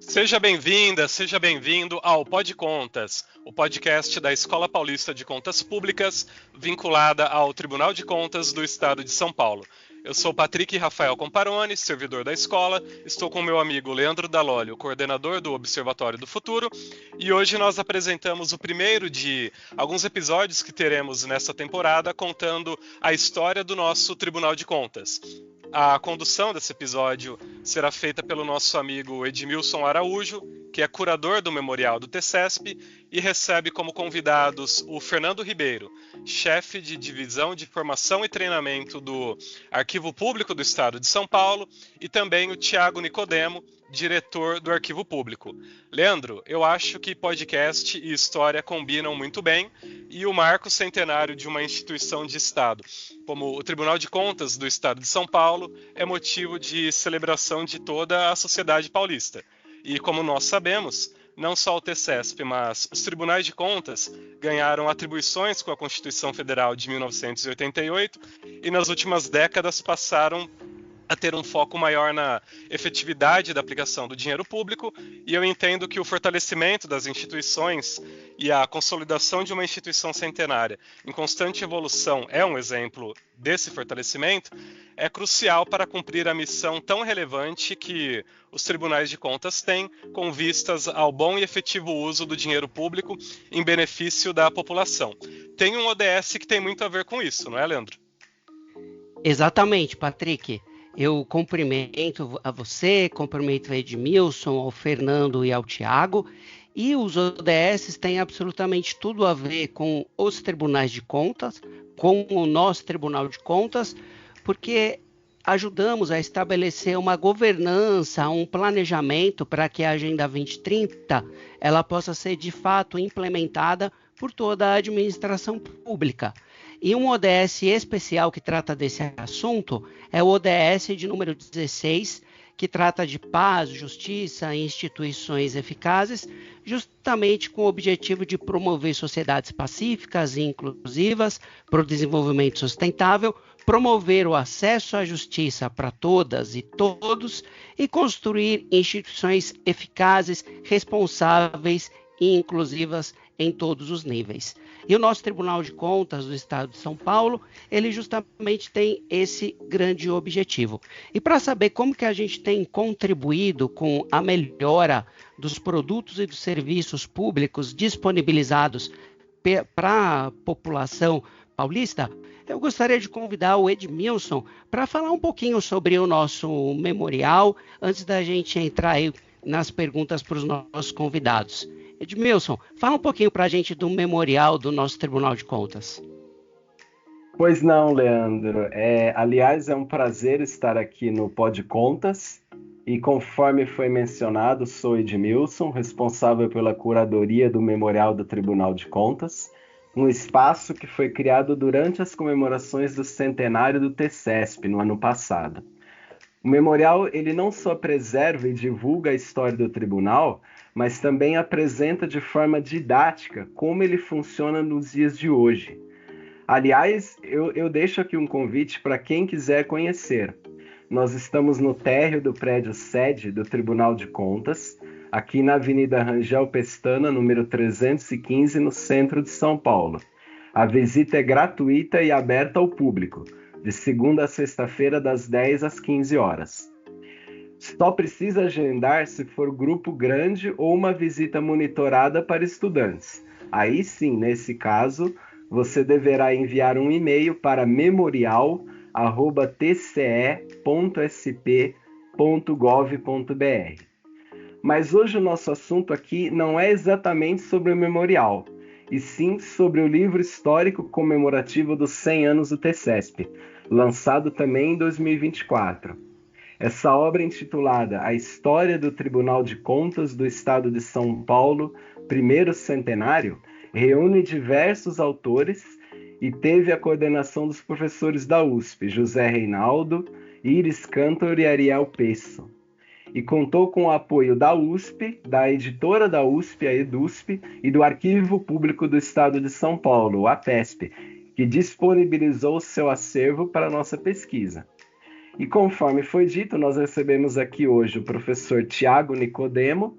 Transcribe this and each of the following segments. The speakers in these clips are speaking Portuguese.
Seja bem-vinda, seja bem-vindo ao Pod Contas, o podcast da Escola Paulista de Contas Públicas, vinculada ao Tribunal de Contas do Estado de São Paulo. Eu sou Patrick Rafael Comparoni, servidor da escola, estou com meu amigo Leandro Dalolio, coordenador do Observatório do Futuro, e hoje nós apresentamos o primeiro de alguns episódios que teremos nessa temporada, contando a história do nosso Tribunal de Contas. A condução desse episódio será feita pelo nosso amigo Edmilson Araújo, que é curador do Memorial do TCESP, e recebe como convidados o Fernando Ribeiro, chefe de Divisão de Formação e Treinamento do Arquivo Público do Estado de São Paulo, e também o Tiago Nicodemo, diretor do Arquivo Público. Leandro, eu acho que podcast e história combinam muito bem, e o marco centenário de uma instituição de Estado, como o Tribunal de Contas do Estado de São Paulo, é motivo de celebração de toda a sociedade paulista. E como nós sabemos, não só o TCESP, mas os tribunais de contas ganharam atribuições com a Constituição Federal de 1988 e nas últimas décadas passaram a ter um foco maior na efetividade da aplicação do dinheiro público, e eu entendo que o fortalecimento das instituições e a consolidação de uma instituição centenária em constante evolução é um exemplo desse fortalecimento, é crucial para cumprir a missão tão relevante que os tribunais de contas têm, com vistas ao bom e efetivo uso do dinheiro público em benefício da população. Tem um ODS que tem muito a ver com isso, não é, Leandro? Exatamente, Patrick. Eu cumprimento a você, cumprimento a Edmilson, ao Fernando e ao Tiago. E os ODS têm absolutamente tudo a ver com os tribunais de contas, com o nosso Tribunal de Contas, porque ajudamos a estabelecer uma governança, um planejamento para que a Agenda 2030 ela possa ser de fato implementada por toda a administração pública. E um ODS especial que trata desse assunto é o ODS de número 16, que trata de paz, justiça e instituições eficazes, justamente com o objetivo de promover sociedades pacíficas e inclusivas para o desenvolvimento sustentável, promover o acesso à justiça para todas e todos e construir instituições eficazes, responsáveis e inclusivas em todos os níveis. E o nosso Tribunal de Contas do Estado de São Paulo, ele justamente tem esse grande objetivo. E para saber como que a gente tem contribuído com a melhora dos produtos e dos serviços públicos disponibilizados para a população paulista, eu gostaria de convidar o Edmilson para falar um pouquinho sobre o nosso memorial, antes da gente entrar aí nas perguntas para os nossos convidados. Edmilson, fala um pouquinho para a gente do memorial do nosso Tribunal de Contas. Pois não, Leandro. Aliás, é um prazer estar aqui no Pod Contas. E conforme foi mencionado, sou Edmilson, responsável pela curadoria do Memorial do Tribunal de Contas, um espaço que foi criado durante as comemorações do centenário do TCESP, no ano passado. O memorial ele não só preserva e divulga a história do tribunal, mas também apresenta de forma didática como ele funciona nos dias de hoje. Aliás, eu deixo aqui um convite para quem quiser conhecer. Nós estamos no térreo do prédio sede do Tribunal de Contas, aqui na Avenida Rangel Pestana, número 315, no centro de São Paulo. A visita é gratuita e aberta ao público, de segunda a sexta-feira, das 10 às 15 horas. Só precisa agendar se for grupo grande ou uma visita monitorada para estudantes. Aí sim, nesse caso, você deverá enviar um e-mail para memorial@tce.sp.gov.br. Mas hoje o nosso assunto aqui não é exatamente sobre o memorial, e sim sobre o livro histórico comemorativo dos 100 anos do TCESP, lançado também em 2024. Essa obra intitulada A História do Tribunal de Contas do Estado de São Paulo, primeiro centenário, reúne diversos autores e teve a coordenação dos professores da USP, José Reinaldo, Iris Cantor e Ariel Pesso. E contou com o apoio da USP, da editora da USP, a EDUSP, e do Arquivo Público do Estado de São Paulo, o APESP, que disponibilizou seu acervo para a nossa pesquisa. E conforme foi dito, nós recebemos aqui hoje o professor Tiago Nicodemo,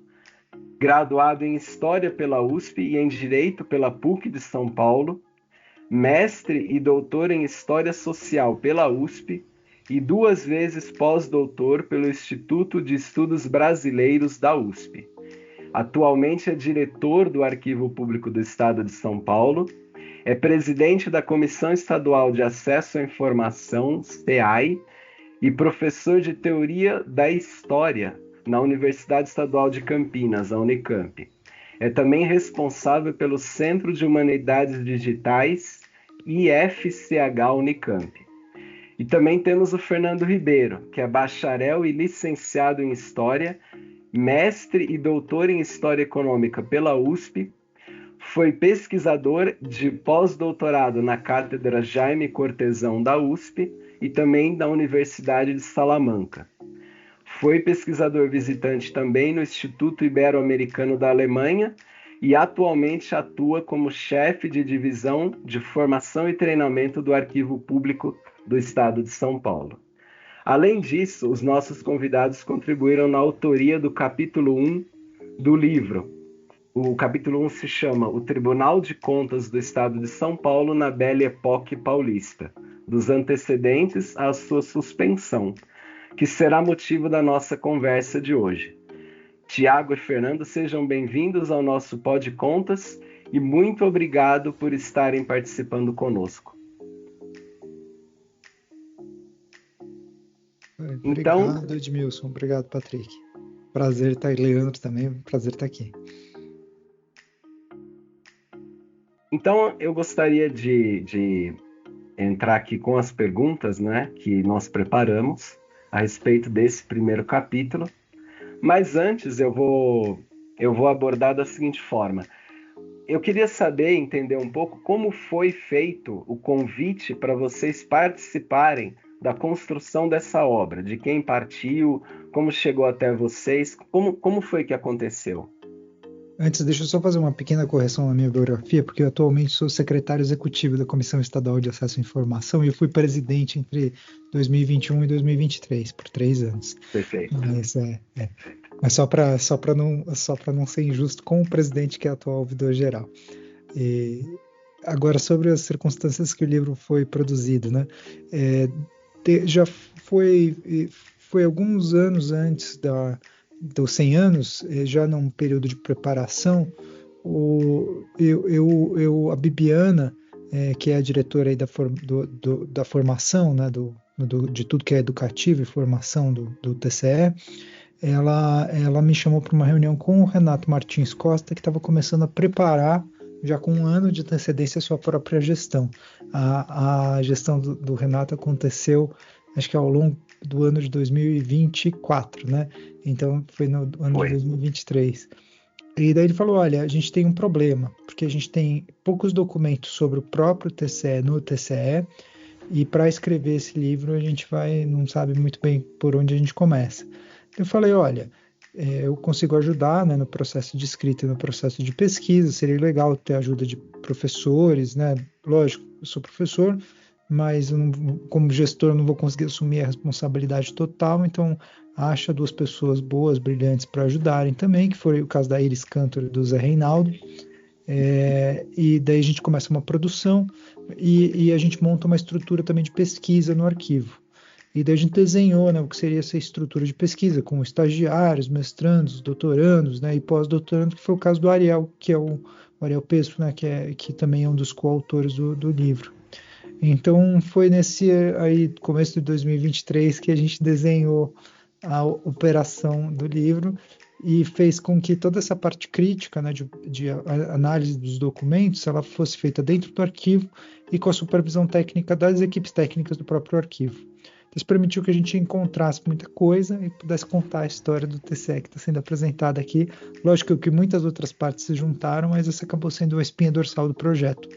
graduado em História pela USP e em Direito pela PUC de São Paulo, mestre e doutor em História Social pela USP e 2 vezes pós-doutor pelo Instituto de Estudos Brasileiros da USP. Atualmente é diretor do Arquivo Público do Estado de São Paulo, é presidente da Comissão Estadual de Acesso à Informação, CEAI, e professor de Teoria da História na Universidade Estadual de Campinas, a Unicamp. É também responsável pelo Centro de Humanidades Digitais, IFCH Unicamp. E também temos o Fernando Ribeiro, que é bacharel e licenciado em História, mestre e doutor em História Econômica pela USP, foi pesquisador de pós-doutorado na Cátedra Jaime Cortesão da USP e também da Universidade de Salamanca. Foi pesquisador visitante também no Instituto Ibero-Americano da Alemanha e atualmente atua como chefe de divisão de formação e treinamento do Arquivo Público do Estado de São Paulo. Além disso, os nossos convidados contribuíram na autoria do capítulo 1 do livro. O capítulo 1 se chama O Tribunal de Contas do Estado de São Paulo na Belle Époque Paulista, dos antecedentes à sua suspensão, que será motivo da nossa conversa de hoje. Tiago e Fernando, sejam bem-vindos ao nosso Pod Contas e muito obrigado por estarem participando conosco. Obrigado, Edmilson. Obrigado, Patrick. Prazer estar aí, Leandro também. Prazer estar aqui. Então, eu gostaria de entrar aqui com as perguntas, né, que nós preparamos a respeito desse primeiro capítulo. Mas antes eu vou abordar da seguinte forma. Eu queria saber, entender um pouco como foi feito o convite para vocês participarem da construção dessa obra, de quem partiu, como chegou até vocês, como foi que aconteceu? Antes, deixa eu só fazer uma pequena correção na minha biografia, porque eu atualmente sou secretário executivo da Comissão Estadual de Acesso à Informação e eu fui presidente entre 2021 e 2023, por 3 anos. Perfeito. Mas só para não ser injusto com o presidente que é atual ouvidor-geral. Agora, sobre as circunstâncias que o livro foi produzido, né? Já foi alguns anos antes dos 100 anos, já num período de preparação, a Bibiana, que é a diretora aí da formação, né, de tudo que é educativo e formação do TCE, ela me chamou para uma reunião com o Renato Martins Costa, que estava começando a preparar, já com 1 ano de antecedência, a sua própria gestão. A gestão do Renato aconteceu, acho que ao longo do ano de 2024, né? Então foi no ano de 2023. E daí ele falou, olha, a gente tem um problema, porque a gente tem poucos documentos sobre o próprio TCE no TCE, e para escrever esse livro a gente não sabe muito bem por onde a gente começa. Eu falei, olha, eu consigo ajudar, né, no processo de escrita e no processo de pesquisa, seria legal ter a ajuda de professores, né? Lógico, eu sou professor, mas como gestor não vou conseguir assumir a responsabilidade total, então acha 2 pessoas boas, brilhantes para ajudarem também, que foi o caso da Iris Cantor e do Zé Reinaldo, e daí a gente começa uma produção e a gente monta uma estrutura também de pesquisa no arquivo. E daí a gente desenhou, né, o que seria essa estrutura de pesquisa, com estagiários, mestrandos, doutorandos, né, e pós-doutorandos, que foi o caso do Ariel, que é o Ariel Pespo, né, que também é um dos coautores do livro. Então foi nesse aí, começo de 2023 que a gente desenhou a operação do livro e fez com que toda essa parte crítica, né, de análise dos documentos, ela fosse feita dentro do arquivo e com a supervisão técnica das equipes técnicas do próprio arquivo. Isso permitiu que a gente encontrasse muita coisa e pudesse contar a história do TCE que está sendo apresentada aqui. Lógico que muitas outras partes se juntaram, mas essa acabou sendo a espinha dorsal do projeto.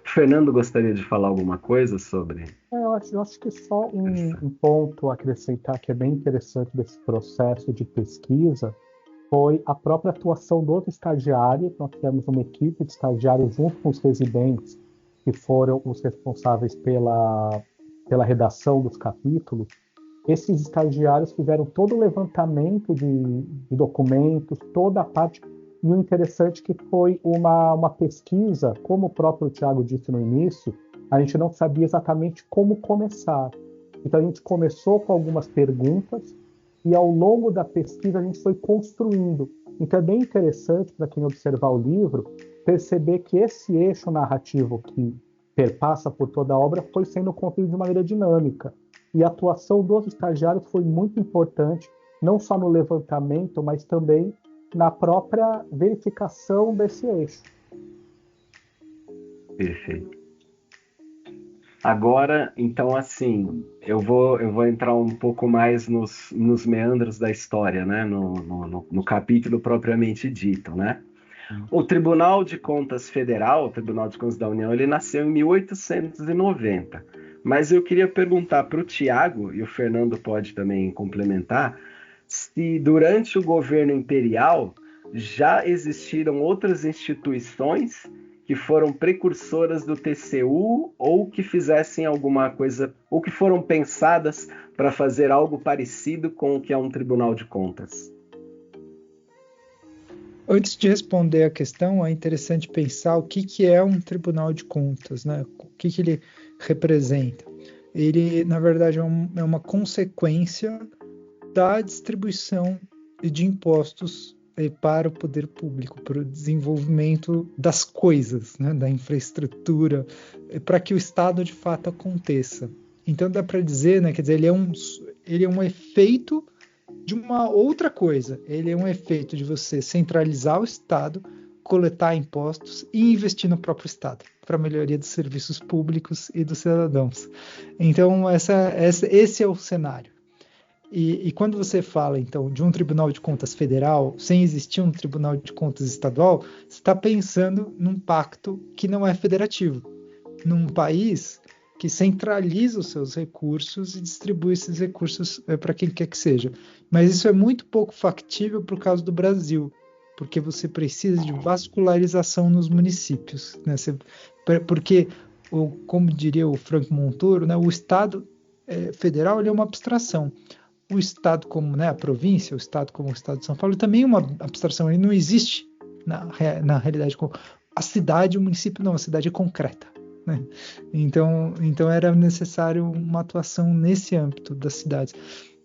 Fernando gostaria de falar alguma coisa sobre? Eu acho que só um ponto a acrescentar que é bem interessante desse processo de pesquisa foi a própria atuação do estagiário. Nós tivemos uma equipe de estagiários junto com os residentes, que foram os responsáveis pela redação dos capítulos, esses estagiários fizeram todo o levantamento de documentos, toda a parte. E o interessante é que foi uma pesquisa, como o próprio Tiago disse no início, a gente não sabia exatamente como começar. Então a gente começou com algumas perguntas e ao longo da pesquisa a gente foi construindo. Então é bem interessante para quem observar o livro perceber que esse eixo narrativo que perpassa por toda a obra foi sendo construído de maneira dinâmica. E a atuação dos estagiários foi muito importante, não só no levantamento, mas também na própria verificação desse eixo. Perfeito. Agora, então, assim, eu vou entrar um pouco mais nos meandros da história, né? No capítulo propriamente dito, né? O Tribunal de Contas Federal, o Tribunal de Contas da União, ele nasceu em 1890. Mas eu queria perguntar para o Tiago, e o Fernando pode também complementar, se durante o governo imperial já existiram outras instituições que foram precursoras do TCU ou que fizessem alguma coisa, ou que foram pensadas para fazer algo parecido com o que é um Tribunal de Contas. Antes de responder a questão, é interessante pensar o que é um Tribunal de Contas, né? O que ele representa. Ele, na verdade, é uma consequência da distribuição de impostos para o poder público, para o desenvolvimento das coisas, né, da infraestrutura, para que o Estado de fato aconteça. Então dá para dizer, né, quer dizer, ele é um efeito de uma outra coisa. Ele é um efeito de você centralizar o Estado, coletar impostos e investir no próprio Estado para a melhoria dos serviços públicos e dos cidadãos. Então esse é o cenário. E quando você fala, então, de um Tribunal de Contas federal, sem existir um Tribunal de Contas estadual, você está pensando num pacto que não é federativo, num país que centraliza os seus recursos e distribui esses recursos para quem quer que seja. Mas isso é muito pouco factível para o caso do Brasil, porque você precisa de vascularização nos municípios, né? Porque, como diria o Franco Montoro, né, o Estado federal ele é uma abstração. O Estado como, né, a província, o Estado como o Estado de São Paulo, também é uma abstração, ele não existe na realidade. A cidade, o município não, a cidade é concreta, né? Então era necessário uma atuação nesse âmbito das cidades.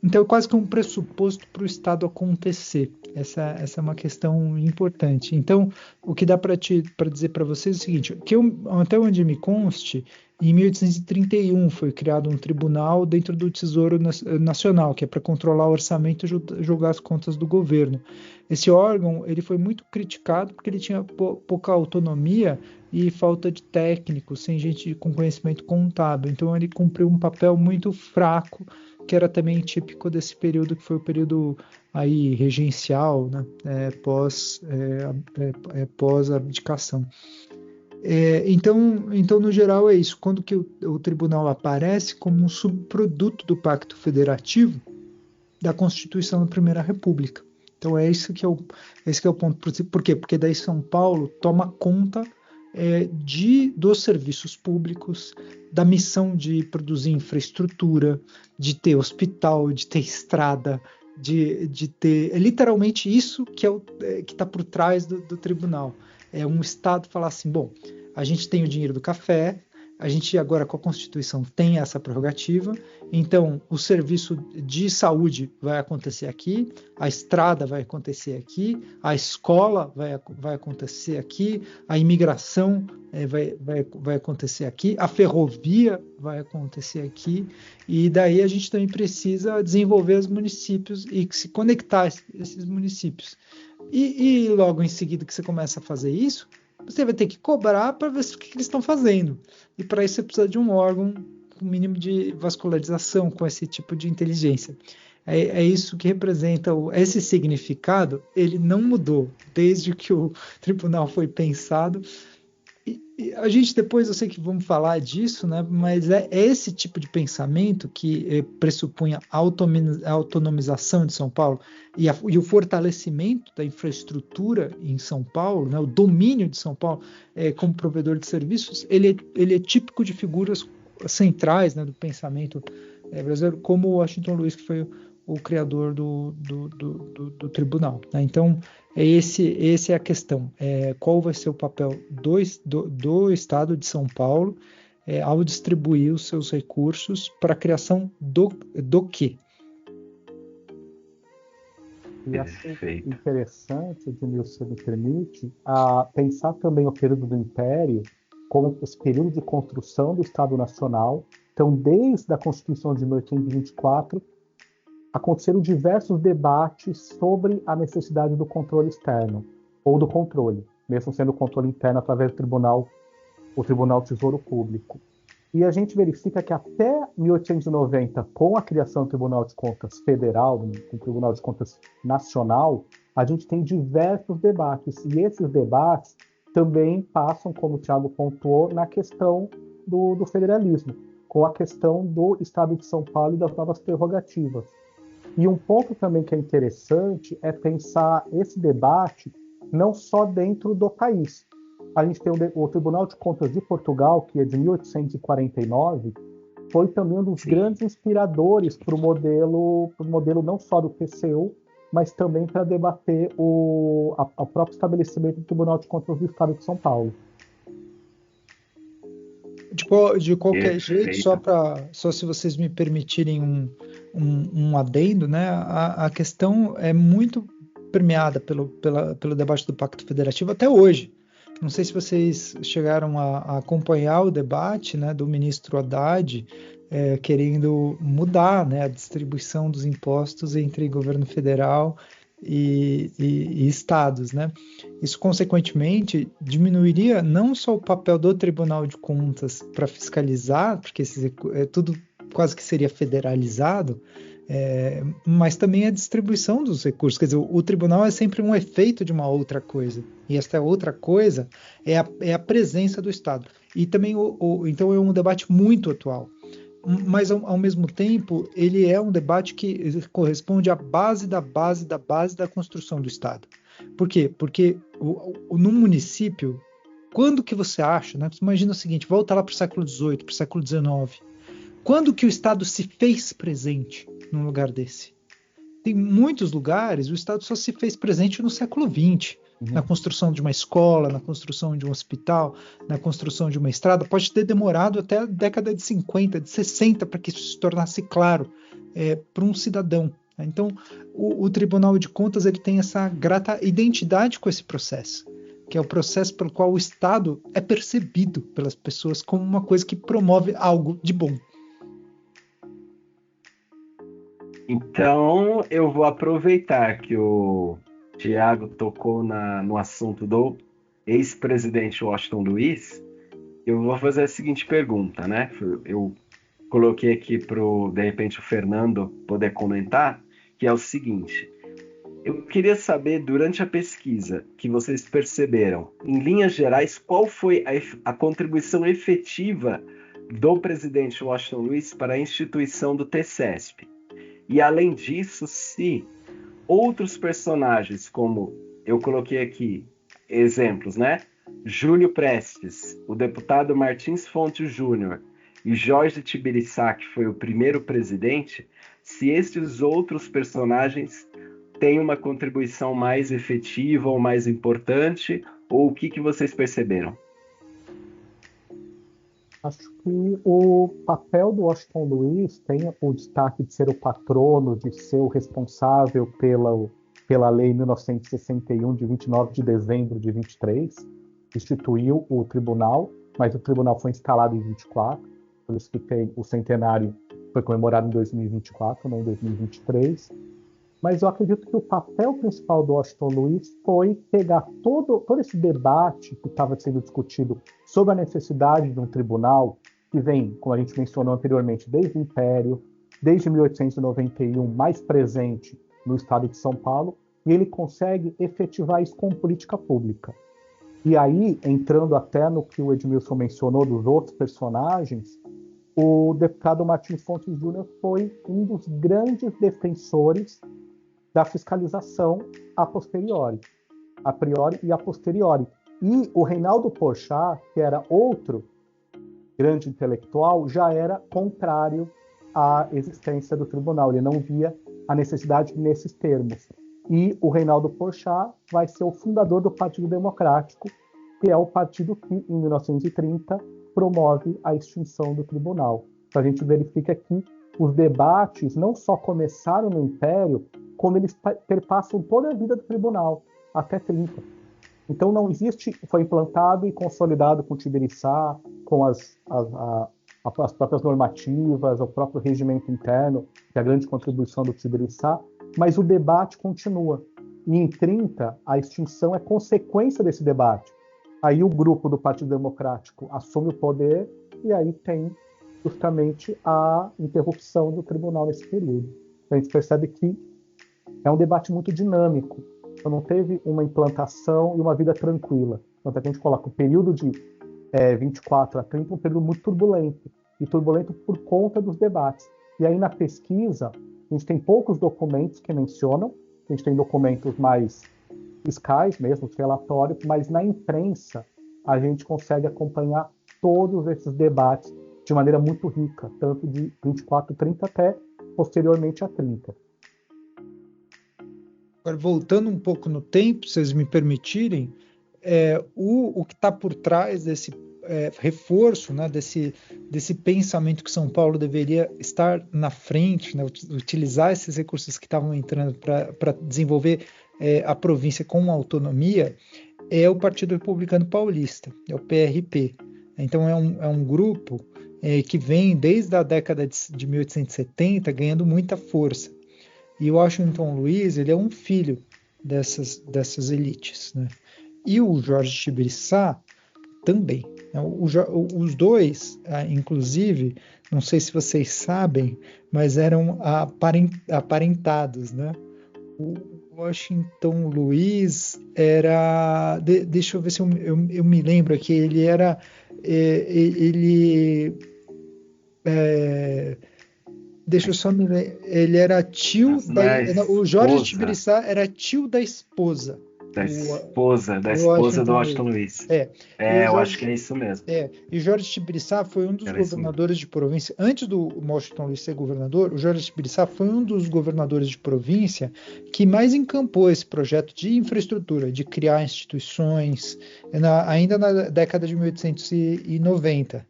Então é quase que um pressuposto para o Estado acontecer. Essa é uma questão importante. Então, o que dá para dizer para vocês é o seguinte, que até onde me conste, em 1831 foi criado um tribunal dentro do Tesouro Nacional, que é para controlar o orçamento e julgar as contas do governo. Esse órgão ele foi muito criticado porque ele tinha pouca autonomia e falta de técnicos, sem gente com conhecimento contábil. Então ele cumpriu um papel muito fraco, que era também típico desse período, que foi o período aí regencial, né? Pós-abdicação. Então, no geral, é isso. Quando que o tribunal aparece como um subproduto do Pacto Federativo da Constituição da Primeira República. Então, esse que é o ponto. Por quê? Porque daí São Paulo toma conta dos serviços públicos, da missão de produzir infraestrutura, de ter hospital, de ter estrada, de ter... É literalmente isso que está por trás do tribunal. É um Estado falar assim, bom, a gente tem o dinheiro do café, a gente agora com a Constituição tem essa prerrogativa, então o serviço de saúde vai acontecer aqui, a estrada vai acontecer aqui, a escola vai acontecer aqui, a imigração vai acontecer aqui, a ferrovia vai acontecer aqui, e daí a gente também precisa desenvolver os municípios e se conectar esses municípios. E logo em seguida que você começa a fazer isso, você vai ter que cobrar para ver o que eles estão fazendo. E para isso você precisa de um órgão com mínimo de vascularização, com esse tipo de inteligência. É isso que representa esse significado, ele não mudou desde que o tribunal foi pensado. E a gente depois, eu sei que vamos falar disso, né? Mas é esse tipo de pensamento que pressupunha a autonomização de São Paulo e o fortalecimento da infraestrutura em São Paulo, né? O domínio de São Paulo como provedor de serviços, ele é típico de figuras centrais, né, do pensamento brasileiro, como o Washington Luiz, que foi o criador do tribunal. Né? Então, esse é a questão. Qual vai ser o papel do Estado de São Paulo ao distribuir os seus recursos para a criação do quê? E acho interessante, Edmilson, se me permite, a pensar também o período do Império como esse período de construção do Estado Nacional. Então, desde a Constituição de 1824, aconteceram diversos debates sobre a necessidade do controle externo, ou do controle, mesmo sendo o controle interno através do Tribunal, o Tribunal Tesouro Público. E a gente verifica que até 1890, com a criação do Tribunal de Contas Federal, o Tribunal de Contas Nacional, a gente tem diversos debates. E esses debates também passam, como o Thiago pontuou, na questão do federalismo, com a questão do Estado de São Paulo e das novas prerrogativas. E um ponto também que é interessante é pensar esse debate não só dentro do país. A gente tem o Tribunal de Contas de Portugal, que é de 1849, foi também um dos grandes inspiradores para o modelo não só do TCU, mas também para debater o próprio estabelecimento do Tribunal de Contas do Estado de São Paulo. De qualquer jeito, só se vocês me permitirem um adendo, né? A questão é muito permeada pelo debate do Pacto Federativo até hoje. Não sei se vocês chegaram a acompanhar o debate, né, do ministro Haddad querendo mudar, né, a distribuição dos impostos entre governo federal e estados, né? Isso, consequentemente, diminuiria não só o papel do Tribunal de Contas para fiscalizar, porque tudo quase que seria federalizado, mas também a distribuição dos recursos. Quer dizer, o tribunal é sempre um efeito de uma outra coisa, e esta outra coisa é a presença do Estado. E também, então, é um debate muito atual. Mas, ao mesmo tempo, ele é um debate que corresponde à base da base da base da construção do Estado. Por quê? Porque no município, quando que você acha, né? Você imagina o seguinte, volta lá para o século XVIII, para o século XIX. Quando que o Estado se fez presente num lugar desse? Tem muitos lugares, o Estado só se fez presente no século XX. Na construção de uma escola, na construção de um hospital, na construção de uma estrada. Pode ter demorado até a década de 50, de 60, para que isso se tornasse claro para um cidadão. Então, o Tribunal de Contas ele tem essa grata identidade com esse processo, que é o processo pelo qual o Estado é percebido pelas pessoas como uma coisa que promove algo de bom. Então, eu vou aproveitar que o Thiago tocou no assunto do ex-presidente Washington Luiz. Eu vou fazer a seguinte pergunta, né? Eu coloquei aqui para, de repente, o Fernando poder comentar, que é o seguinte. Eu queria saber, durante a pesquisa, que vocês perceberam, em linhas gerais, qual foi a contribuição efetiva do presidente Washington Luiz para a instituição do TCESP? E, além disso, se outros personagens, como eu coloquei aqui exemplos, né? Júlio Prestes, o deputado Martins Fontes Júnior e Jorge Tibiriçá, que foi o primeiro presidente, se estes outros personagens têm uma contribuição mais efetiva ou mais importante, ou o que vocês perceberam? Acho que o papel do Washington Luiz tem o destaque de ser o patrono, de ser o responsável pela Lei 1961, de 29 de dezembro de 23, instituiu o tribunal, mas o tribunal foi instalado em 24, por isso que o centenário foi comemorado em 2024, não em 2023. Mas eu acredito que o papel principal do Washington Luiz foi pegar todo esse debate que estava sendo discutido sobre a necessidade de um tribunal, que vem, como a gente mencionou anteriormente, desde o Império, desde 1891, mais presente no estado de São Paulo, e ele consegue efetivar isso como política pública. E aí, entrando até no que o Edmilson mencionou dos outros personagens, o deputado Martins Fontes Júnior foi um dos grandes defensores da fiscalização a posteriori, a priori e a posteriori. E o Reinaldo Porchat, que era outro grande intelectual, já era contrário a existência do tribunal, ele não via a necessidade nesses termos. E o Reinaldo Porchat vai ser o fundador do Partido Democrático, que é o partido que, em 1930, promove a extinção do tribunal. Então a gente verifica que os debates não só começaram no Império, como eles perpassam toda a vida do tribunal, até 30. Então não existe, foi implantado e consolidado com o Tibiriçá, com as próprias normativas, o próprio regimento interno, que é a grande contribuição do Tibiriçá, mas o debate continua. E em 30, a extinção é consequência desse debate. Aí o grupo do Partido Democrático assume o poder e aí tem justamente a interrupção do tribunal nesse período. Então a gente percebe que é um debate muito dinâmico. Então não teve uma implantação e uma vida tranquila. Então a gente coloca o período de 24 a 30, um período muito turbulento. E turbulento por conta dos debates. E aí na pesquisa, a gente tem poucos documentos que mencionam, a gente tem documentos mais fiscais mesmo, os relatórios, mas na imprensa a gente consegue acompanhar todos esses debates de maneira muito rica, tanto de 24 a 30 até posteriormente a 30. Agora, voltando um pouco no tempo, se vocês me permitirem, o que está por trás desse reforço, né, desse pensamento que São Paulo deveria estar na frente, né, utilizar esses recursos que estavam entrando para desenvolver a província com autonomia, é o Partido Republicano Paulista, é o PRP. Então é um grupo que vem desde a década de 1870 ganhando muita força. E o Washington Luiz, ele é um filho dessas elites, né? E o Jorge Tibiriçá também. Os dois, inclusive, não sei se vocês sabem, mas eram aparentados, né? O Washington Luiz era... deixa eu ver se eu me lembro aqui. Ele era... deixa eu só me lembrar. Ele era tio o Jorge Tibiriçá era tio da esposa. Da esposa do Washington Luiz. Eu acho que é isso mesmo. E Jorge Tibiriçá foi um dos governadores de província. Antes do Washington Luiz ser governador, o Jorge Tibiriçá foi um dos governadores de província que mais encampou esse projeto de infraestrutura, de criar instituições, ainda na década de 1890.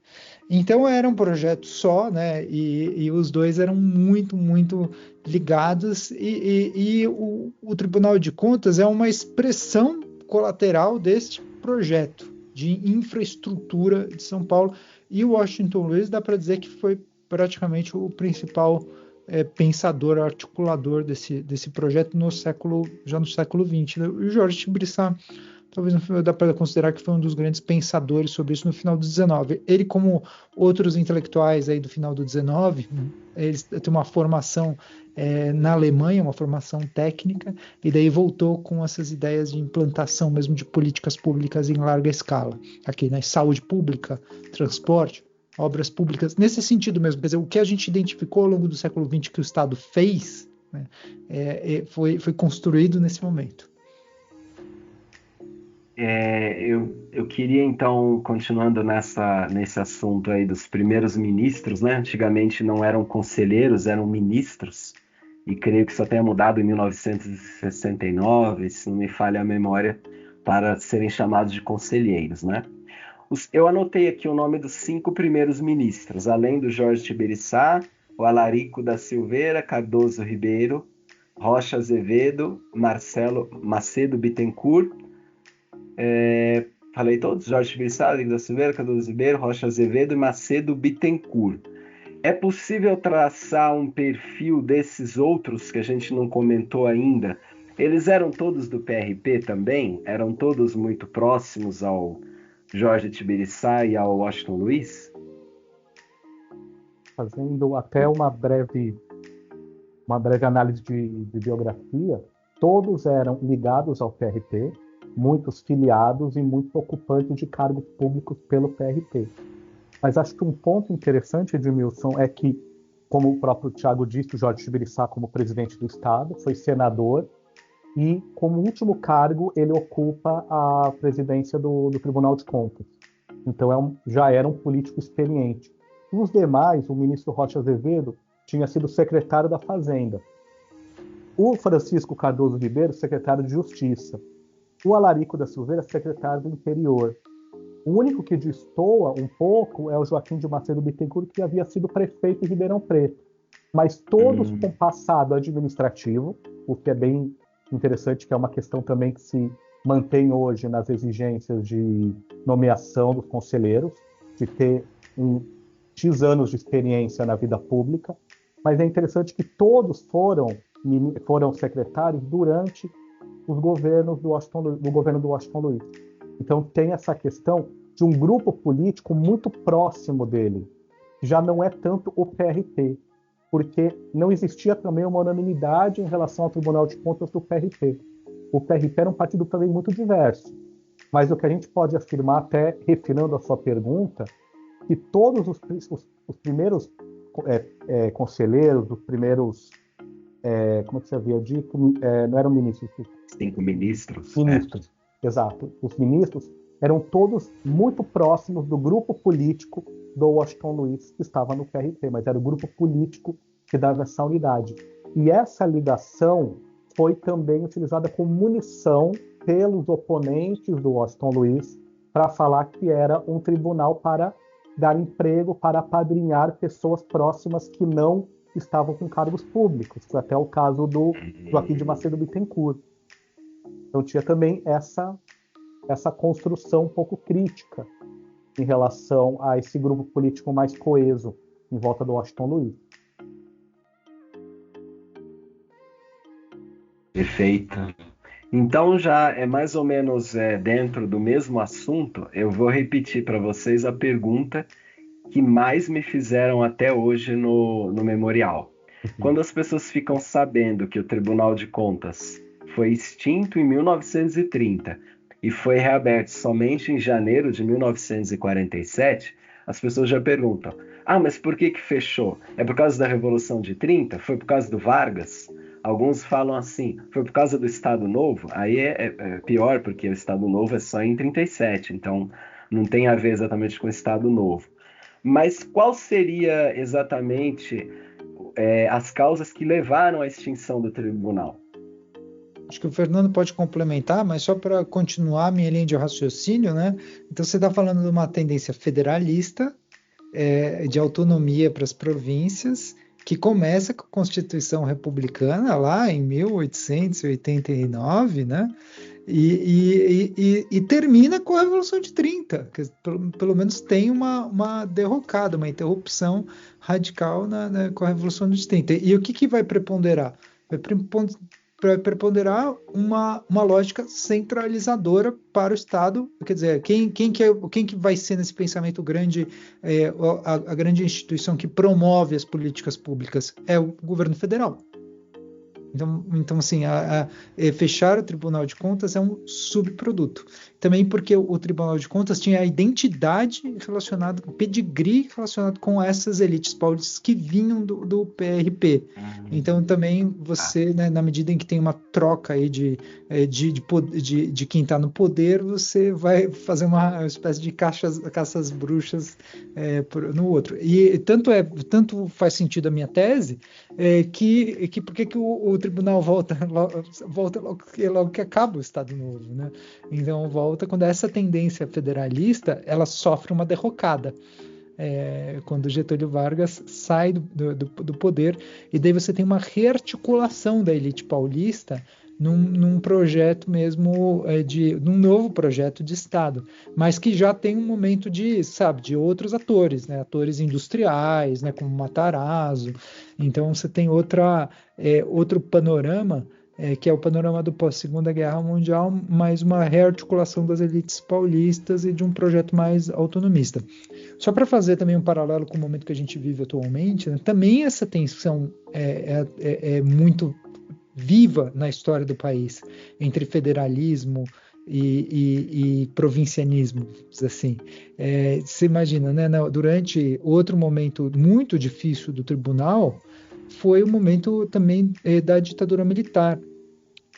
Então era um projeto só, né? E os dois eram muito, muito ligados. E o Tribunal de Contas é uma expressão colateral deste projeto de infraestrutura de São Paulo. E o Washington Luiz dá para dizer que foi praticamente o principal pensador, articulador desse projeto já no século XX. Né? E o Jorge Tibiriçá, talvez dá para considerar que foi um dos grandes pensadores sobre isso no final do XIX. Ele, como outros intelectuais aí do final do XIX, eles têm uma formação na Alemanha, uma formação técnica, e daí voltou com essas ideias de implantação mesmo de políticas públicas em larga escala. Aqui, né? Saúde pública, transporte, obras públicas, nesse sentido mesmo. Quer dizer, o que a gente identificou ao longo do século XX que o Estado fez, né, foi construído nesse momento. Eu queria, então, continuando nesse assunto aí dos primeiros ministros, né? Antigamente não eram conselheiros, eram ministros, e creio que isso tenha mudado em 1969, se não me falha a memória, para serem chamados de conselheiros, né? Eu anotei aqui o nome dos 5 primeiros ministros, além do Jorge Tibiriçá, o Alarico da Silveira, Cardoso Ribeiro, Rocha Azevedo, Macedo Bittencourt. Falei todos? Jorge Tibiriçá, Alarico da Silveira, Cardoso Ribeiro, Rocha Azevedo e Macedo Bittencourt. É possível traçar um perfil desses outros que a gente não comentou ainda? Eles eram todos do PRP também? Eram todos muito próximos ao Jorge Tibiriçá e ao Washington Luiz? Fazendo até uma breve análise de biografia, todos eram ligados ao PRP, muitos filiados e muitos ocupantes de cargos públicos pelo PRP. Mas acho que um ponto interessante, Edmilson, é que, como o próprio Tiago disse, o Jorge Tibiriçá, como presidente do Estado, foi senador e, como último cargo, ele ocupa a presidência do Tribunal de Contas. Então já era um político experiente. Os demais, o ministro Rocha Azevedo, tinha sido secretário da Fazenda. O Francisco Cardoso Ribeiro, secretário de Justiça. O Alarico da Silveira, secretário do Interior. O único que destoa um pouco é o Joaquim de Macedo Bittencourt, que havia sido prefeito de Ribeirão Preto. Mas todos com passado administrativo, o que é bem interessante, que é uma questão também que se mantém hoje nas exigências de nomeação dos conselheiros, de ter X anos de experiência na vida pública. Mas é interessante que todos foram secretários durante os governos do governo do Washington Luiz. Então tem essa questão de um grupo político muito próximo dele. Já não é tanto o PRP, porque não existia também uma unanimidade em relação ao Tribunal de Contas do PRP. O PRP era um partido também muito diverso. Mas o que a gente pode afirmar, até refinando a sua pergunta, que todos os primeiros conselheiros, os primeiros, como que você havia dito, não eram ministros. 5 ministros. Ministros, exato. Os ministros eram todos muito próximos do grupo político do Washington Luiz, que estava no PRP, mas era o grupo político que dava essa unidade. E essa ligação foi também utilizada como munição pelos oponentes do Washington Luiz para falar que era um tribunal para dar emprego, para apadrinhar pessoas próximas que não estavam com cargos públicos. Foi até o caso do Joaquim de Macedo Bittencourt. Então tinha também essa construção um pouco crítica em relação a esse grupo político mais coeso em volta do Washington Luiz. Perfeito. Então já é mais ou menos dentro do mesmo assunto, eu vou repetir para vocês a pergunta que mais me fizeram até hoje no memorial. Quando as pessoas ficam sabendo que o Tribunal de Contas foi extinto em 1930 e foi reaberto somente em janeiro de 1947, as pessoas já perguntam: mas por que fechou? É por causa da Revolução de 30? Foi por causa do Vargas? Alguns falam assim, foi por causa do Estado Novo? Aí é pior, porque o Estado Novo é só em 37, então não tem a ver exatamente com o Estado Novo. Mas qual seria exatamente as causas que levaram à extinção do tribunal? Acho que o Fernando pode complementar, mas só para continuar a minha linha de raciocínio, né? Então você está falando de uma tendência federalista, de autonomia para as províncias, que começa com a Constituição Republicana lá em 1889, né? E termina com a Revolução de 30, que pelo menos tem uma derrocada, uma interrupção radical com a Revolução de 30. E o que vai preponderar? Vai preponderar uma lógica centralizadora para o Estado. Quer dizer, quem que vai ser nesse pensamento grande, a grande instituição que promove as políticas públicas? É o governo federal. Então assim, fechar o Tribunal de Contas é um subproduto. Também porque o Tribunal de Contas tinha a identidade relacionada, o pedigree relacionado com essas elites paulistas que vinham do PRP. Então também você, né, na medida em que tem uma troca aí de quem está no poder, você vai fazer uma espécie de caças bruxas no outro. E tanto faz sentido a minha tese, que por que o tribunal volta logo que acaba o Estado Novo, né? Então volta quando essa tendência federalista ela sofre uma derrocada. Quando Getúlio Vargas sai do poder, e daí você tem uma rearticulação da elite paulista num projeto mesmo, num novo projeto de Estado, mas que já tem um momento de outros atores, né? Atores industriais, né? Como Matarazzo. Então você tem outro panorama, que é o panorama do pós-Segunda Guerra Mundial, mais uma rearticulação das elites paulistas e de um projeto mais autonomista. Só para fazer também um paralelo com o momento que a gente vive atualmente, né? Também essa tensão é muito viva na história do país, entre federalismo e provincianismo, assim. Você imagina, né? Durante outro momento muito difícil do tribunal, foi o momento também da ditadura militar,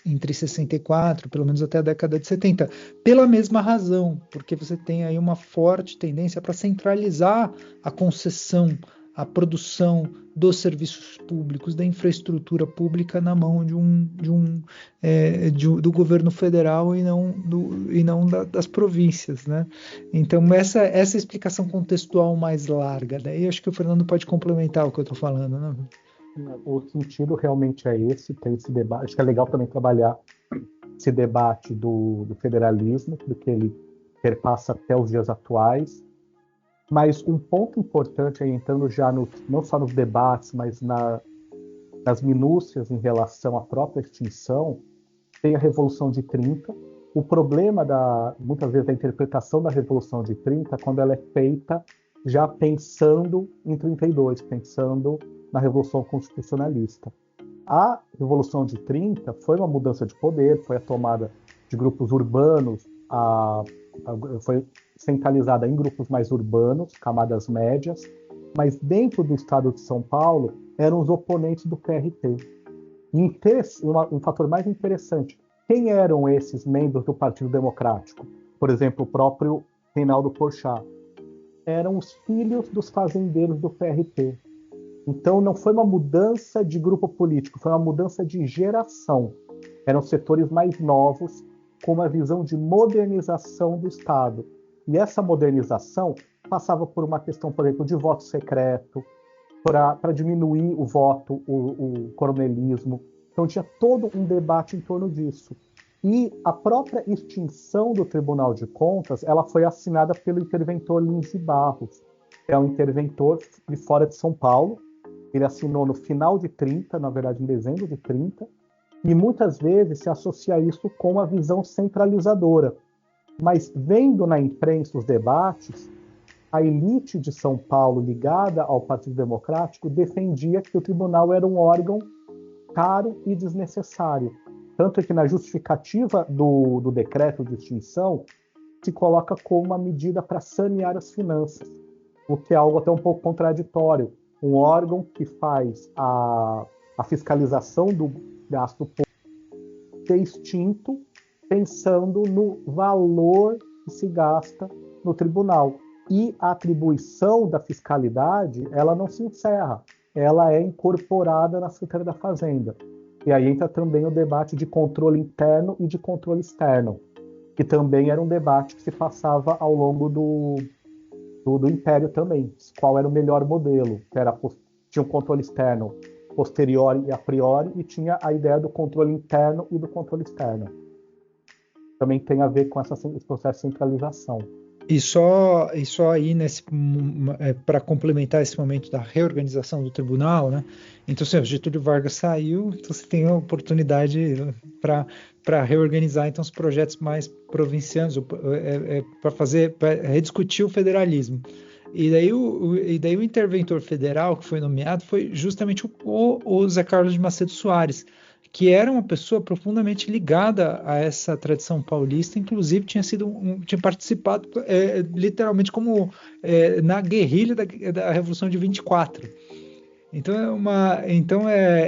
entre 64, pelo menos até a década de 70, pela mesma razão, porque você tem aí uma forte tendência para centralizar a concessão a produção dos serviços públicos, da infraestrutura pública na mão do governo federal e não das províncias, né? Então essa explicação contextual mais larga, daí acho que o Fernando pode complementar o que eu estou falando, né? O sentido realmente é esse, tem esse debate. Acho que é legal também trabalhar esse debate do federalismo, porque ele perpassa até os dias atuais. Mas um ponto importante, aí, entrando já não só nos debates, mas nas minúcias em relação à própria extinção, tem a Revolução de 30. O problema, muitas vezes, da interpretação da Revolução de 30, quando ela é feita já pensando em 32, pensando na Revolução Constitucionalista. A Revolução de 30 foi uma mudança de poder, foi a tomada de grupos urbanos, foi centralizada em grupos mais urbanos, camadas médias, mas dentro do estado de São Paulo eram os oponentes do PRT. Um fator mais interessante, quem eram esses membros do Partido Democrático? Por exemplo, o próprio Reinaldo Porchat. Eram os filhos dos fazendeiros do PRT. Então não foi uma mudança de grupo político, foi uma mudança de geração. Eram setores mais novos, com uma visão de modernização do Estado. E essa modernização passava por uma questão, por exemplo, de voto secreto, para diminuir o voto, o coronelismo. Então tinha todo um debate em torno disso. E a própria extinção do Tribunal de Contas, ela foi assinada pelo interventor Lins de Barros. É um interventor de fora de São Paulo. Ele assinou no final de 30, na verdade em dezembro de 30, e muitas vezes se associa isso com a visão centralizadora. Mas vendo na imprensa os debates, a elite de São Paulo ligada ao Partido Democrático defendia que o tribunal era um órgão caro e desnecessário. Tanto que na justificativa do decreto de extinção se coloca como uma medida para sanear as finanças, o que é algo até um pouco contraditório. Um órgão que faz a fiscalização do gasto público ser extinto pensando no valor que se gasta no tribunal. E a atribuição da fiscalidade, ela não se encerra, ela é incorporada na Secretaria da Fazenda. E aí entra também o debate de controle interno e de controle externo, que também era um debate que se passava ao longo do Império também. Qual era o melhor modelo? Tinha um controle externo posteriori e a priori, e tinha a ideia do controle interno e do controle externo. Também tem a ver com esse processo de centralização. E só aí, para complementar esse momento da reorganização do tribunal, né? Então, assim, o Getúlio Vargas saiu, então você tem a oportunidade para reorganizar então, os projetos mais provincianos, para rediscutir o federalismo. E daí o interventor federal que foi nomeado foi justamente o Zé Carlos de Macedo Soares, que era uma pessoa profundamente ligada a essa tradição paulista, inclusive tinha participado literalmente como na guerrilha da Revolução de 24.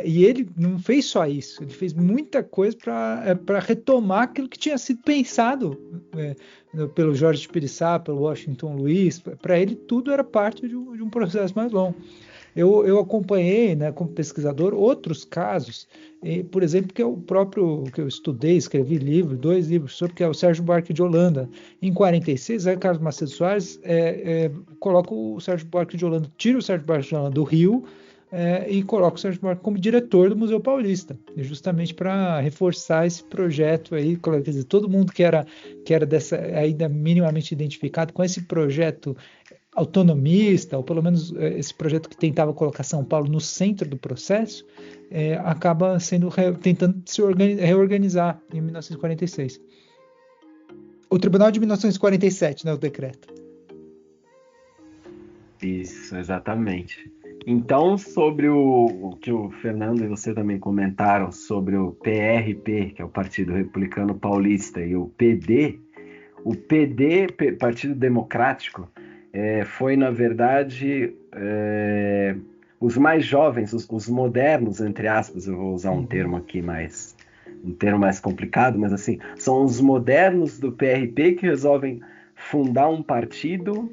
E ele não fez só isso, ele fez muita coisa para retomar aquilo que tinha sido pensado pelo Jorge de Piriçá, pelo Washington Luiz. Para ele tudo era parte de um processo mais longo. Eu acompanhei, né, como pesquisador, outros casos, por exemplo, que é o próprio que eu estudei, escrevi dois livros sobre, que é o Sérgio Buarque de Holanda. Em 46, Zé Carlos Macedo Soares coloca o Sérgio Buarque de Holanda, tira o Sérgio Buarque de Holanda do Rio e coloca o Sérgio Buarque como diretor do Museu Paulista, justamente para reforçar esse projeto aí, quer dizer, todo mundo que era dessa, ainda minimamente identificado com esse projeto autonomista, ou pelo menos esse projeto que tentava colocar São Paulo no centro do processo, acaba tentando se reorganizar em 1946. O Tribunal de 1947, né, o decreto. Isso, exatamente. Então, sobre o que o Fernando e você também comentaram sobre o PRP, que é o Partido Republicano Paulista, e o PD, Partido Democrático, foi, na verdade, os mais jovens, os modernos, entre aspas, eu vou usar um termo aqui um termo mais complicado, mas assim, são os modernos do PRP que resolvem fundar um partido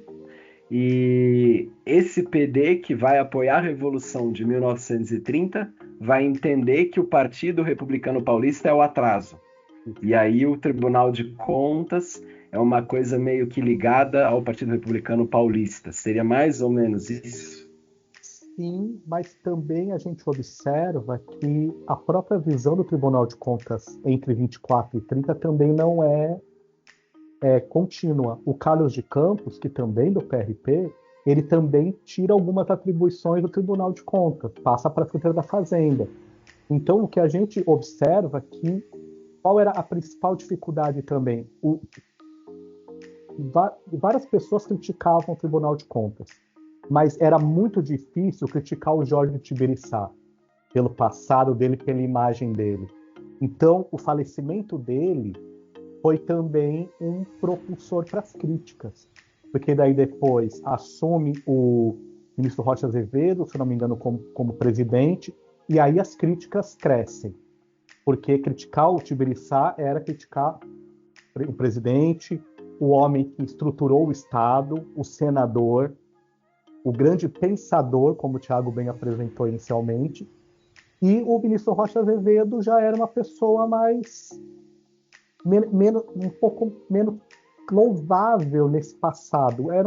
E esse PD que vai apoiar a Revolução de 1930 vai entender que o Partido Republicano Paulista é o atraso. E aí o Tribunal de Contas é uma coisa meio que ligada ao Partido Republicano Paulista. Seria mais ou menos isso? Sim, mas também a gente observa que a própria visão do Tribunal de Contas entre 24 e 30 também não é contínua. O Carlos de Campos, que também do PRP, ele também tira algumas atribuições do Tribunal de Contas, passa para a Secretaria da Fazenda. Então, o que a gente observa que qual era a principal dificuldade também? Várias pessoas criticavam o Tribunal de Contas, mas era muito difícil criticar o Jorge Tibiriçá, pelo passado dele, pela imagem dele. Então, o falecimento dele foi também um propulsor para as críticas, porque daí depois assume o ministro Rocha Azevedo, se não me engano, como presidente, e aí as críticas crescem, porque criticar o Tibiriçá era criticar o presidente, o homem que estruturou o Estado, o senador, o grande pensador, como o Thiago bem apresentou inicialmente, e o ministro Rocha Azevedo já era uma pessoa um pouco menos louvável nesse passado. Era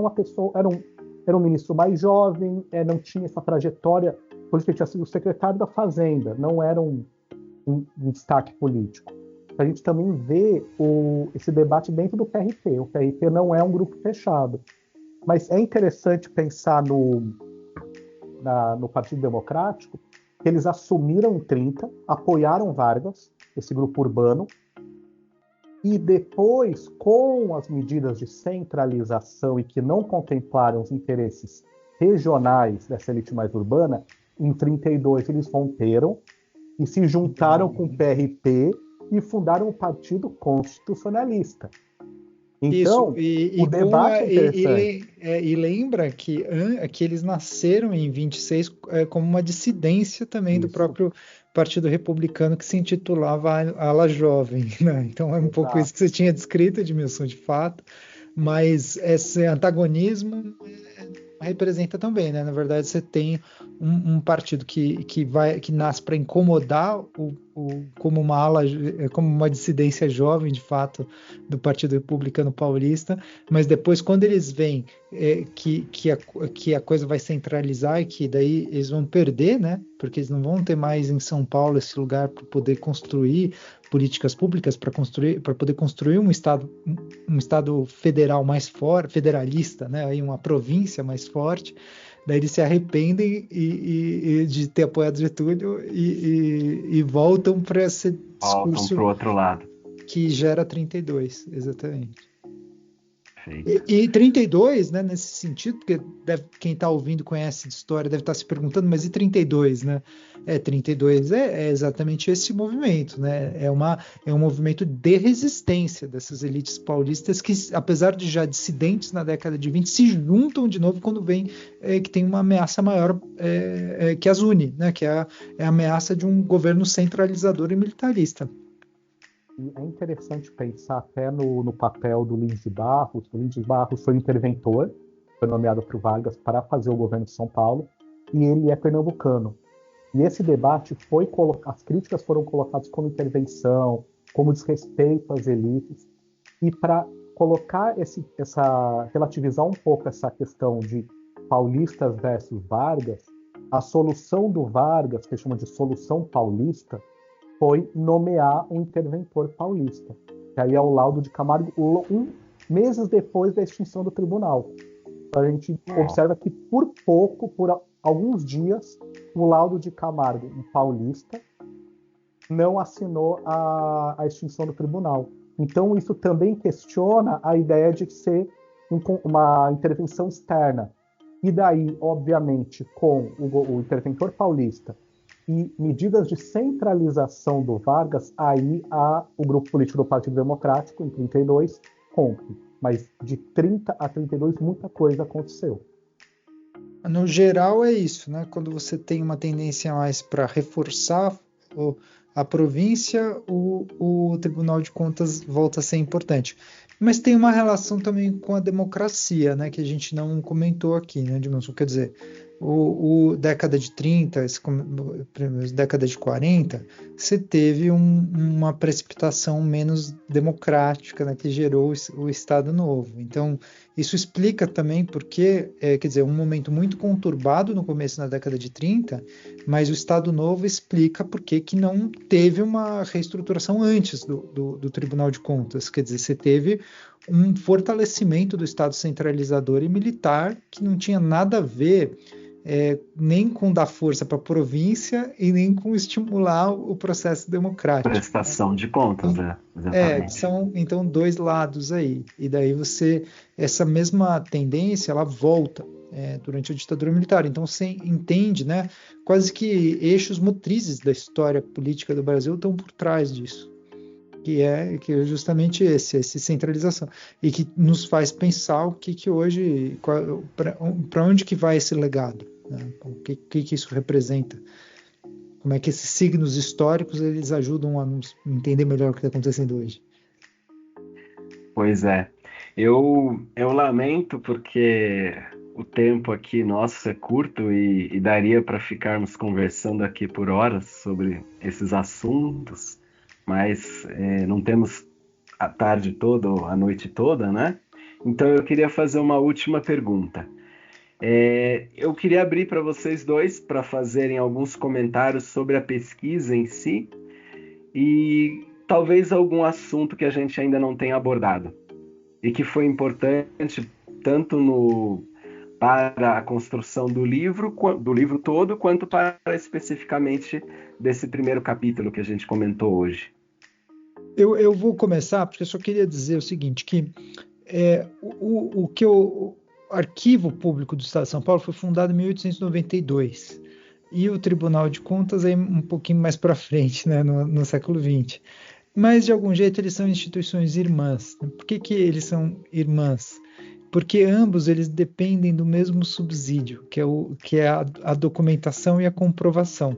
um ministro mais jovem, não tinha essa trajetória, por isso que ele tinha sido secretário da Fazenda, não era um destaque político. A gente também vê esse debate dentro do PRP. O PRP não é um grupo fechado. Mas é interessante pensar no Partido Democrático, que eles assumiram em 30, apoiaram Vargas, esse grupo urbano, e depois, com as medidas de centralização e que não contemplaram os interesses regionais dessa elite mais urbana, em 32 eles romperam e se juntaram com o PRP e fundaram o Partido Constitucionalista. Então, o debate é interessante. E lembra que eles nasceram em 26 como uma dissidência também do próprio Partido Republicano, que se intitulava Ala Jovem, né? Então é um pouco isso que você tinha descrito, Edmilson, de fato, mas esse antagonismo representa também, né? Na verdade, você tem um partido que nasce para incomodar como uma dissidência jovem, de fato, do Partido Republicano Paulista, mas depois, quando eles veem que a coisa vai centralizar e que daí eles vão perder, né? Porque eles não vão ter mais em São Paulo esse lugar para poder construir políticas públicas, para poder construir um estado federal mais forte, federalista, né? Aí uma província mais forte. Daí eles se arrependem de ter apoiado Getúlio e voltam para esse discurso. Voltam para o outro lado. Que gera 32, exatamente. E 32, né, nesse sentido, porque quem está ouvindo conhece de história, deve estar se perguntando, mas e 32, né? 32 é exatamente esse movimento, né? É um movimento de resistência dessas elites paulistas que, apesar de já dissidentes na década de 20, se juntam de novo quando vem que tem uma ameaça maior que as une, né? Que é a ameaça de um governo centralizador e militarista. E é interessante pensar até no papel do Lins de Barros. O Lins de Barros foi interventor, foi nomeado por Vargas para fazer o governo de São Paulo, e ele é pernambucano. E esse debate as críticas foram colocadas como intervenção, como desrespeito às elites, e para colocar relativizar um pouco essa questão de paulistas versus Vargas, a solução do Vargas, que chama de solução paulista, foi nomear um interventor paulista, que aí é o Laudo de Camargo, meses depois da extinção do tribunal. Então, a gente observa que por alguns dias, o Laudo de Camargo, um paulista, não assinou a extinção do tribunal. Então, isso também questiona a ideia de ser uma intervenção externa. E daí, obviamente, com o interventor paulista e medidas de centralização do Vargas, aí o grupo político do Partido Democrático, em 32, rompe. Mas de 30 a 32, muita coisa aconteceu. No geral é isso, né? Quando você tem uma tendência mais para reforçar a província, o Tribunal de Contas volta a ser importante. Mas tem uma relação também com a democracia, né, que a gente não comentou aqui, né, Edmilson? Quer dizer, o década de 30, década de 40, você teve uma precipitação menos democrática, né, que gerou o Estado Novo. Então, isso explica também porque, quer dizer, um momento muito conturbado no começo da década de 30, mas o Estado Novo explica por que não teve uma reestruturação antes do Tribunal de Contas. Quer dizer, você teve um fortalecimento do Estado centralizador e militar que não tinha nada a ver nem com dar força para a província e nem com estimular o processo democrático. Prestação de contas, né? Exatamente. São então dois lados aí. E daí essa mesma tendência, ela volta durante a ditadura militar. Então você entende, né? Quase que eixos motrizes da história política do Brasil estão por trás disso. Que é justamente essa centralização, e que nos faz pensar o que hoje, para onde que vai esse legado, né? O que isso representa, como é que esses signos históricos eles ajudam a nos entender melhor o que está acontecendo hoje. Pois é, eu lamento porque o tempo aqui nosso é curto e daria para ficarmos conversando aqui por horas sobre esses assuntos, mas não temos a tarde toda ou a noite toda, né? Então eu queria fazer uma última pergunta. Eu queria abrir para vocês dois para fazerem alguns comentários sobre a pesquisa em si e talvez algum assunto que a gente ainda não tenha abordado e que foi importante tanto para a construção do livro todo, quanto para especificamente desse primeiro capítulo que a gente comentou hoje. Eu vou começar, porque eu só queria dizer o seguinte, que o Arquivo Público do Estado de São Paulo foi fundado em 1892, e o Tribunal de Contas é um pouquinho mais para frente, né, no século XX. Mas, de algum jeito, eles são instituições irmãs. Por que eles são irmãs? Porque ambos eles dependem do mesmo subsídio, que é a documentação e a comprovação.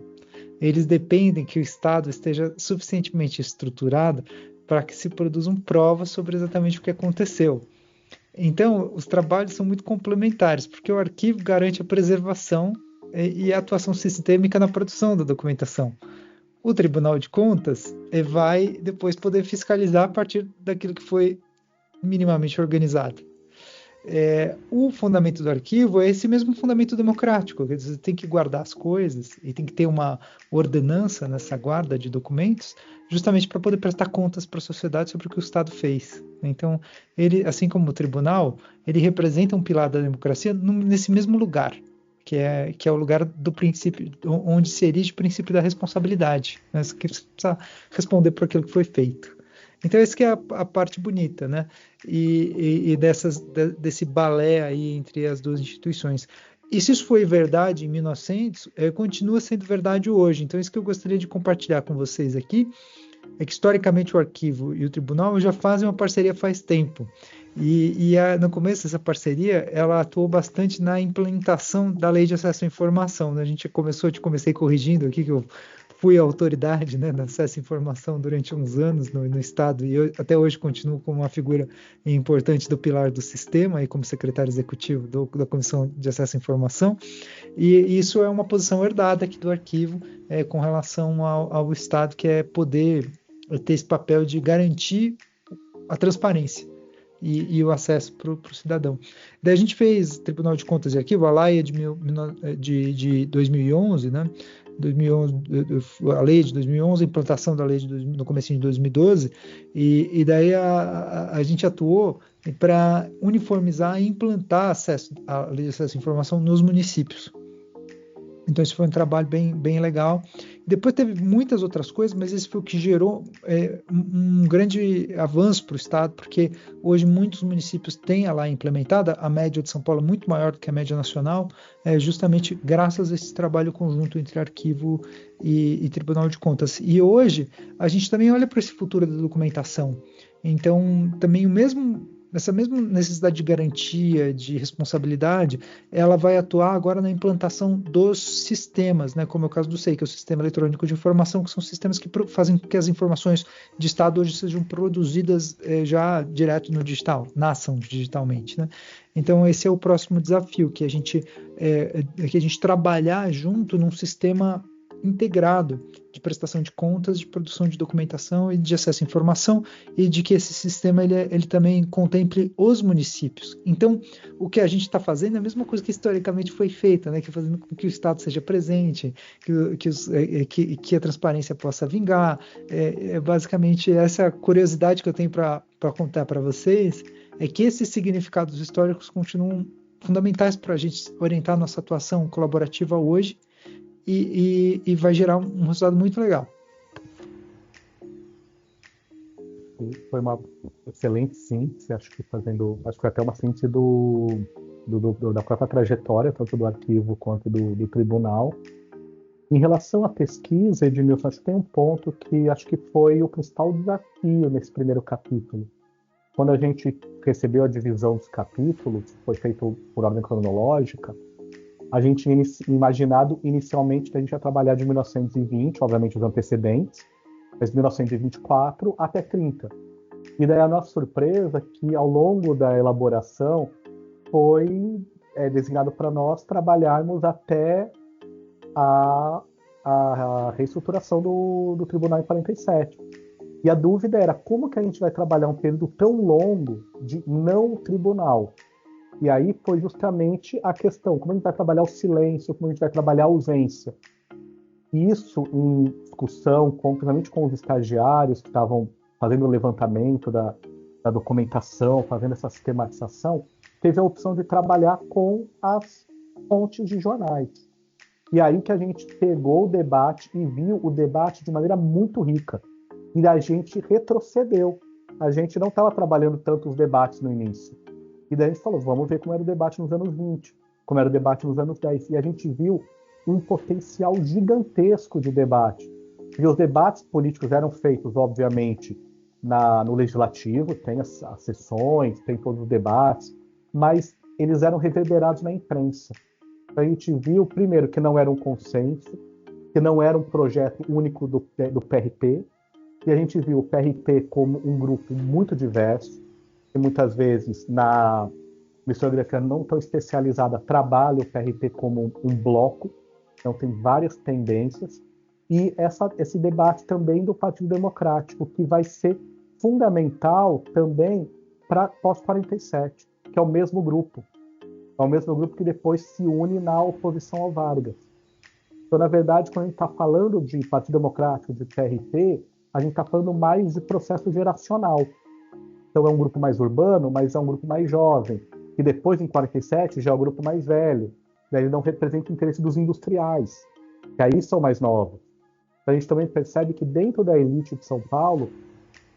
Eles dependem que o Estado esteja suficientemente estruturado para que se produzam provas sobre exatamente o que aconteceu. Então, os trabalhos são muito complementares, porque o arquivo garante a preservação e a atuação sistêmica na produção da documentação. O Tribunal de Contas vai depois poder fiscalizar a partir daquilo que foi minimamente organizado. O fundamento do arquivo é esse mesmo fundamento democrático, quer dizer, você tem que guardar as coisas e tem que ter uma ordenança nessa guarda de documentos, justamente para poder prestar contas para a sociedade sobre o que o Estado fez. Então, ele, assim como o tribunal, ele representa um pilar da democracia nesse mesmo lugar, que é o lugar do princípio, onde se erige o princípio da responsabilidade, né? Você precisa responder por aquilo que foi feito. Então, essa que é a parte bonita, né? E desse balé aí entre as duas instituições. E se isso foi verdade em 1900, continua sendo verdade hoje. Então, isso que eu gostaria de compartilhar com vocês aqui é que, historicamente, o arquivo e o tribunal já fazem uma parceria faz tempo. No começo dessa parceria, ela atuou bastante na implementação da Lei de Acesso à Informação, né? Comecei corrigindo aqui que eu fui a autoridade, né, no acesso à informação durante uns anos no Estado, e até hoje continuo como uma figura importante do pilar do sistema, e como secretário executivo da Comissão de Acesso à Informação, e isso é uma posição herdada aqui do arquivo com relação ao Estado, que é poder ter esse papel de garantir a transparência e o acesso para o cidadão. Daí a gente fez Tribunal de Contas e Arquivo, a LAIA de 2011, né? 2011, a lei de 2011, a implantação da lei no começo de 2012, e daí a gente atuou para uniformizar e implantar a lei de acesso à informação nos municípios. Então, esse foi um trabalho bem legal. Depois teve muitas outras coisas, mas esse foi o que gerou um grande avanço para o Estado, porque hoje muitos municípios têm a lei implementada, a média de São Paulo é muito maior do que a média nacional, justamente graças a esse trabalho conjunto entre arquivo e Tribunal de Contas. E hoje, a gente também olha para esse futuro da documentação. Então, também o mesmo essa mesma necessidade de garantia, de responsabilidade, ela vai atuar agora na implantação dos sistemas, né? Como é o caso do SEI, que é o Sistema Eletrônico de Informação, que são sistemas que fazem com que as informações de Estado hoje sejam produzidas já direto no digital, nasçam digitalmente, né? Então esse é o próximo desafio, que a gente trabalhar junto num sistema integrado de prestação de contas, de produção de documentação e de acesso à informação, e de que esse sistema ele também contemple os municípios. Então, o que a gente está fazendo é a mesma coisa que historicamente foi feita, né? Que é fazendo com que o Estado seja presente, que a transparência possa vingar. Basicamente, essa curiosidade que eu tenho para contar para vocês é que esses significados históricos continuam fundamentais para a gente orientar a nossa atuação colaborativa hoje, e vai gerar um resultado muito legal. Foi uma excelente síntese, acho que foi até uma síntese da própria trajetória, tanto do arquivo quanto do tribunal. Em relação à pesquisa, Edmilson, acho que tem um ponto que acho que foi o principal desafio nesse primeiro capítulo. Quando a gente recebeu a divisão dos capítulos, foi feito por ordem cronológica, a gente tinha imaginado inicialmente que a gente ia trabalhar de 1920, obviamente os antecedentes, mas de 1924 até 30. E daí a nossa surpresa é que ao longo da elaboração foi designado para nós trabalharmos até a reestruturação do tribunal em 47. E a dúvida era como que a gente vai trabalhar um período tão longo de não tribunal. E aí foi justamente a questão, como a gente vai trabalhar o silêncio, como a gente vai trabalhar a ausência. Isso em discussão, principalmente com os estagiários que estavam fazendo o levantamento da documentação, fazendo essa sistematização, teve a opção de trabalhar com as fontes de jornais. E aí que a gente pegou o debate e viu o debate de maneira muito rica. E a gente retrocedeu. A gente não estava trabalhando tanto os debates no início. E daí a gente falou, vamos ver como era o debate nos anos 20, como era o debate nos anos 10. E a gente viu um potencial gigantesco de debate. E os debates políticos eram feitos, obviamente, no legislativo, tem as sessões, tem todos os debates, mas eles eram reverberados na imprensa. A gente viu, primeiro, que não era um consenso, que não era um projeto único do PRP, e a gente viu o PRP como um grupo muito diverso, que muitas vezes na historiografia não tão especializada trabalha o PRP como um bloco, então tem várias tendências, e esse debate também do Partido Democrático, que vai ser fundamental também para pós-47, que é o mesmo grupo. É o mesmo grupo que depois se une na oposição ao Vargas. Então, na verdade, quando a gente está falando de Partido Democrático, de PRP, a gente está falando mais de processo geracional. Então é um grupo mais urbano, mas é um grupo mais jovem. E depois, em 47, já é o grupo mais velho. Daí ele não representa o interesse dos industriais, que aí são mais novos. Então a gente também percebe que dentro da elite de São Paulo,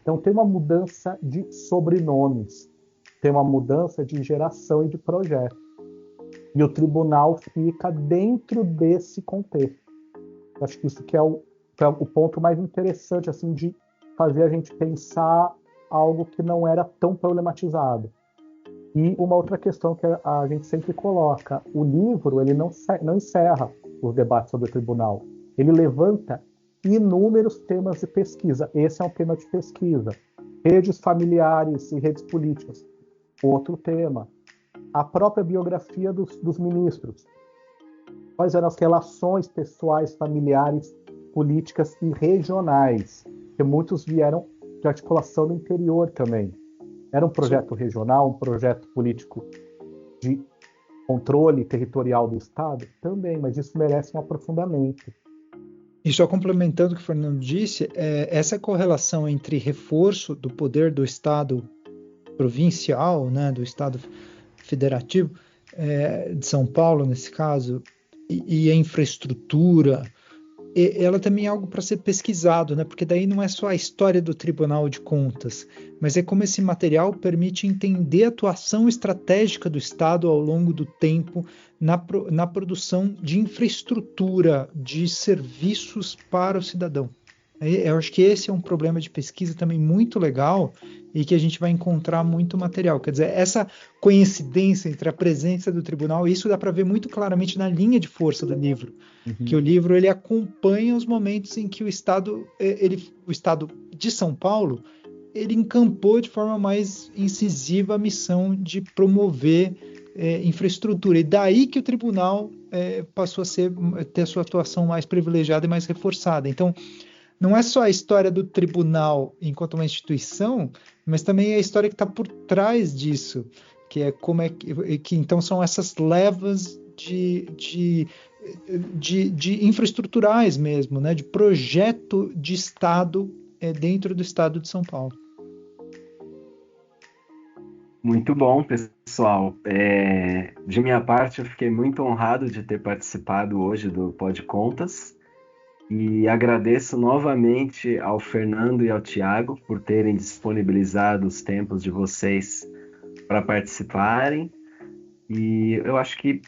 então tem uma mudança de sobrenomes, tem uma mudança de geração e de projeto. E o tribunal fica dentro desse contexto. Eu acho que isso que é o ponto mais interessante, assim, de fazer a gente pensar algo que não era tão problematizado. E uma outra questão que a gente sempre coloca, o livro ele não encerra os debates sobre o tribunal. Ele levanta inúmeros temas de pesquisa. Esse é um tema de pesquisa. Redes familiares e redes políticas. Outro tema. A própria biografia dos ministros. Quais eram as relações pessoais, familiares, políticas e regionais? Porque muitos vieram de articulação do interior também. Era um projeto regional, um projeto político de controle territorial do Estado? Também, mas isso merece um aprofundamento. E só complementando o que o Fernando disse, essa correlação entre reforço do poder do Estado provincial, né, do Estado federativo, de São Paulo, nesse caso, e a infraestrutura, ela também é algo para ser pesquisado, né? Porque daí não é só a história do Tribunal de Contas, mas é como esse material permite entender a atuação estratégica do Estado ao longo do tempo na produção de infraestrutura, de serviços para o cidadão. Eu acho que esse é um problema de pesquisa também muito legal e que a gente vai encontrar muito material. Quer dizer, essa coincidência entre a presença do tribunal, isso dá para ver muito claramente na linha de força do livro, que o livro ele acompanha os momentos em que o Estado de São Paulo, ele encampou de forma mais incisiva a missão de promover infraestrutura. E daí que o tribunal passou a ter a sua atuação mais privilegiada e mais reforçada. Então, não é só a história do tribunal enquanto uma instituição, mas também a história que está por trás disso, que é como é que então são essas levas de infraestruturais mesmo, né, de projeto de Estado dentro do Estado de São Paulo. Muito bom, pessoal. De minha parte, eu fiquei muito honrado de ter participado hoje do Pod Contas. E agradeço novamente ao Fernando e ao Tiago por terem disponibilizado os tempos de vocês para participarem. E eu acho que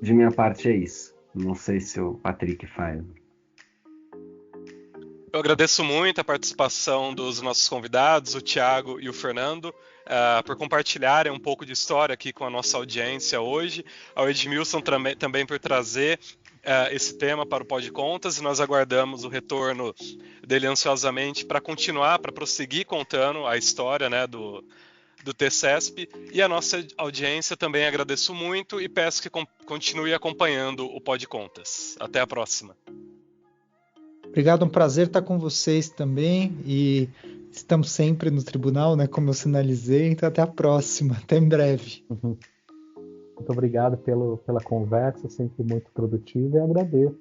de minha parte é isso. Não sei se o Patrick faz. Eu agradeço muito a participação dos nossos convidados, o Tiago e o Fernando, por compartilharem um pouco de história aqui com a nossa audiência hoje, ao Edmilson também por trazer esse tema para o Pod Contas, e nós aguardamos o retorno dele ansiosamente para continuar, para prosseguir contando a história, né, do TCESP. E a nossa audiência também agradeço muito e peço que continue acompanhando o Pod Contas. Até a próxima. Obrigado, um prazer estar com vocês também, e estamos sempre no tribunal, né, como eu sinalizei, então até a próxima, até em breve. Muito obrigado pela conversa, sempre muito produtiva, e agradeço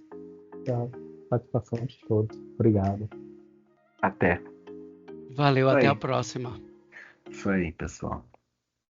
a participação de todos. Obrigado. Até. Valeu, até a próxima. Isso aí, pessoal.